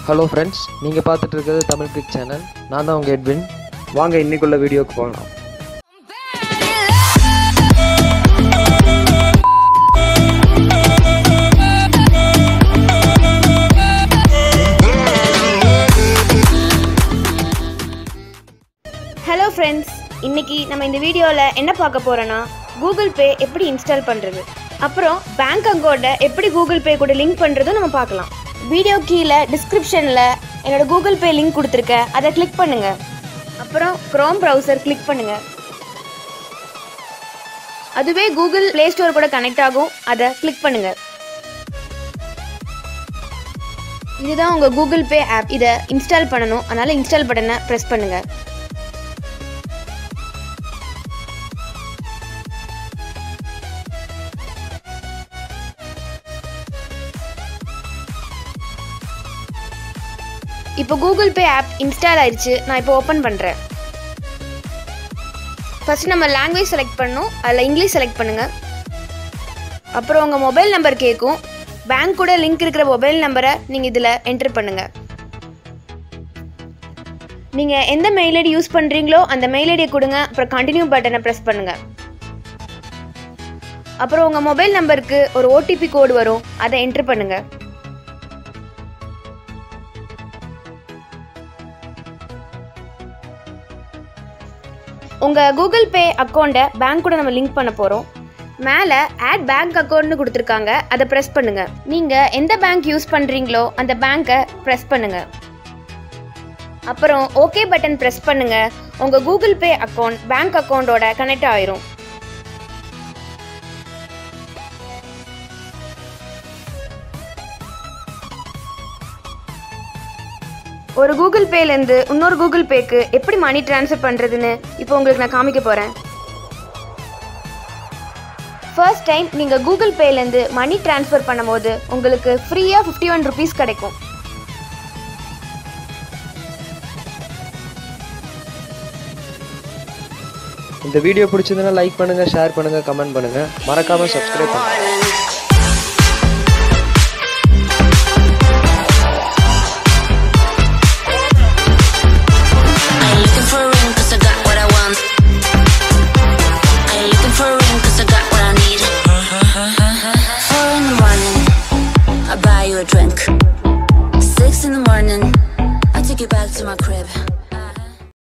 Hello friends, நீங்கள் பார்த்துட்டு இருக்கிறது தமிழ் கிளிக் சேனல். நான் தான் உங்கள் எட்வின். வாங்க இன்னைக்குள்ள வீடியோக்கு போகலாம். ஹலோ ஃப்ரெண்ட்ஸ், இன்னைக்கு நம்ம இந்த வீடியோவில் என்ன பார்க்க போகிறோன்னா கூகுள் பே எப்படி இன்ஸ்டால் பண்ணுறது, அப்புறம் பேங்க் அக்கௌண்ட்டை எப்படி கூகுள் பே கூட லிங்க் பண்ணுறதும் நம்ம பார்க்கலாம். வீடியோ கீழே டிஸ்கிரிப்ஷனில் என்னோடய கூகுள் பே லிங்க் கொடுத்துருக்கேன், அதை கிளிக் பண்ணுங்கள். அப்புறம் க்ரோம் ப்ரௌசர் கிளிக் பண்ணுங்கள். அதுவே கூகுள் ப்ளே ஸ்டோர் கூட கனெக்ட் ஆகும், அதை கிளிக் பண்ணுங்கள். இதுதான் உங்கள் கூகுள் பே ஆப். இதை இன்ஸ்டால் பண்ணணும், அதனால் இன்ஸ்டால் பட்டனை ப்ரெஸ் பண்ணுங்கள். இப்போ கூகுள் பே ஆப் இன்ஸ்டால் ஆயிடுச்சு. நான் இப்போ ஓப்பன் பண்ணுறேன். ஃபஸ்ட்டு நம்ம லாங்குவேஜ் செலக்ட் பண்ணணும். அதில் இங்கிலீஷ் செலக்ட் பண்ணுங்கள். அப்புறம் உங்கள் மொபைல் நம்பர் கேட்கும். பேங்க் கூட லிங்க் இருக்கிற மொபைல் நம்பரை நீங்கள் இதில் என்ட்ரு பண்ணுங்கள். நீங்கள் எந்த மெயில் ஐடி யூஸ் பண்ணுறீங்களோ அந்த மெயில் ஐடியை கொடுங்க. அப்புறம் கண்டினியூ பட்டனை ப்ரெஸ் பண்ணுங்கள். அப்புறம் உங்கள் மொபைல் நம்பருக்கு ஒரு ஓடிபி கோடு வரும், அதை என்ட்ரு பண்ணுங்கள். உங்கள் கூகுள் பே அக்கௌண்ட்டை பேங்க் கூட நம்ம லிங்க் பண்ண போகிறோம். மேலே ஆட் பேங்க் அக்கௌண்ட்னு கொடுத்துருக்காங்க, அதை ப்ரெஸ் பண்ணுங்கள். நீங்கள் எந்த பேங்க் யூஸ் பண்ணுறீங்களோ அந்த பேங்க்கை ப்ரெஸ் பண்ணுங்கள். அப்புறம் ஓகே பட்டன் ப்ரெஸ் பண்ணுங்கள். உங்கள் கூகுள் பே அக்கௌண்ட் பேங்க் அக்கௌண்ட்டோட கனெக்ட் ஆயிரும். ஒரு கூகுள் பேலேருந்து இன்னொரு கூகுள் பேக்கு எப்படி மணி ட்ரான்ஸ்ஃபர் பண்ணுறதுன்னு இப்போ உங்களுக்கு நான் காமிக்க போகிறேன். ஃபர்ஸ்ட் டைம் நீங்கள் கூகுள் பேலேருந்து மணி ட்ரான்ஸ்ஃபர் பண்ணும்போது உங்களுக்கு ஃப்ரீயாக 51 ருபீஸ் கிடைக்கும். இந்த வீடியோ பிடிச்சதுன்னா லைக் பண்ணுங்கள், ஷேர் பண்ணுங்கள், கமெண்ட் பண்ணுங்கள், மறக்காமல் சப்ஸ்கிரைப் பண்ணுங்கள்.